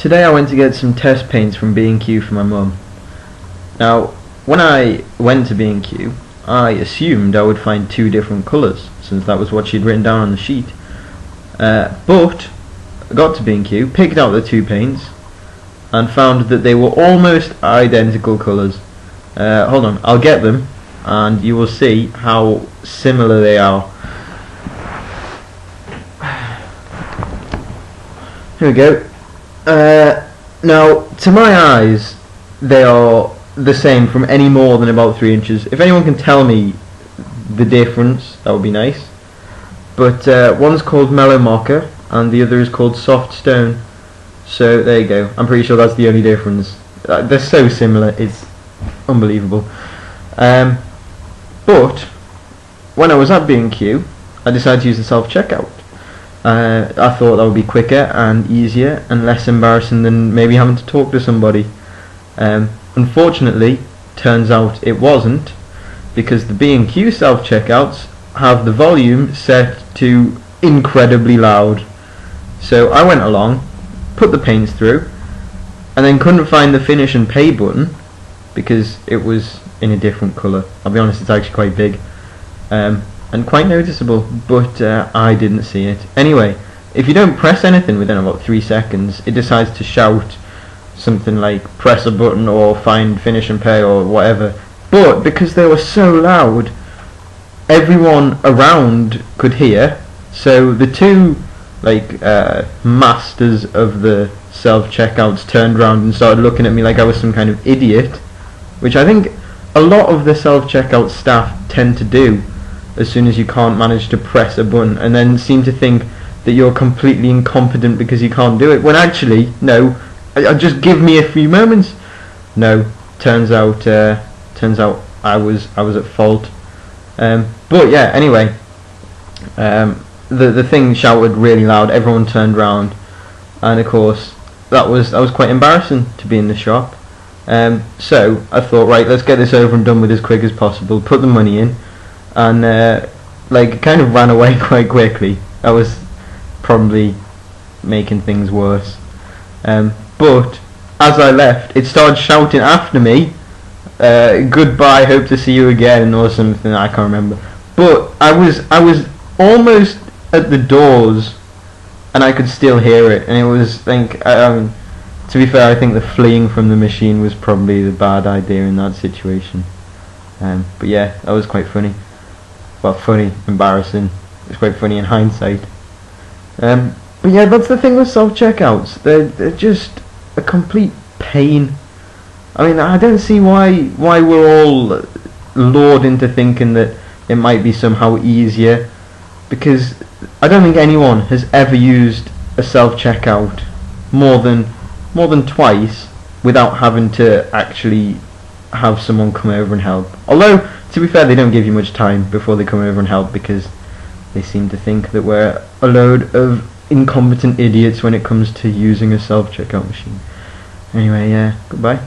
Today I went to get some test paints from B&Q for my mum. Now, when I went to B&Q, I assumed I would find two different colours, since that was what she'd written down on the sheet. But I got to B&Q, picked out the two paints, and found that they were almost identical colours. Hold on, I'll get them, and you will see how similar they are. Here we go. Now, to my eyes, they are the same from any more than about 3 inches. If anyone can tell me the difference, that would be nice. But one's called Mellow Mocha, and the other is called Soft Stone. So there you go. I'm pretty sure that's the only difference. They're so similar, it's unbelievable. But when I was at B&Q, I decided to use the self-checkout. I thought that would be quicker and easier and less embarrassing than maybe having to talk to somebody. Unfortunately, turns out it wasn't, because the B&Q self-checkouts have the volume set to incredibly loud. So I went along, put the paints through, and then couldn't find the finish and pay button because it was in a different colour. I'll be honest, it's actually quite big. And quite noticeable, but I didn't see it. Anyway, if you don't press anything within about 3 seconds, it decides to shout something like press a button or find finish and pay or whatever. But because they were so loud, everyone around could hear, so the two masters of the self-checkouts turned around and started looking at me like I was some kind of idiot, which I think a lot of the self-checkout staff tend to do as soon as you can't manage to press a button, and then seem to think that you're completely incompetent because you can't do it, when actually, no, just give me a few moments. No, turns out I was at fault. But yeah, anyway, the thing shouted really loud, everyone turned round, and of course that was quite embarrassing to be in the shop. So I thought, right, let's get this over and done with as quick as possible, put the money in, and kind of ran away quite quickly. That was probably making things worse. But as I left, it started shouting after me, goodbye, hope to see you again, or something, I can't remember. But I was almost at the doors, and I could still hear it, and it was to be fair, I think the fleeing from the machine was probably the bad idea in that situation. But yeah, that was quite funny. Well, funny, embarrassing. It's quite funny in hindsight. But yeah, that's the thing with self-checkouts. They're just a complete pain. I mean, I don't see why we're all lured into thinking that it might be somehow easier, because I don't think anyone has ever used a self-checkout more than twice without having to actually have someone come over and help. Although, to be fair, they don't give you much time before they come over and help, because they seem to think that we're a load of incompetent idiots when it comes to using a self-checkout machine. Anyway, yeah, goodbye.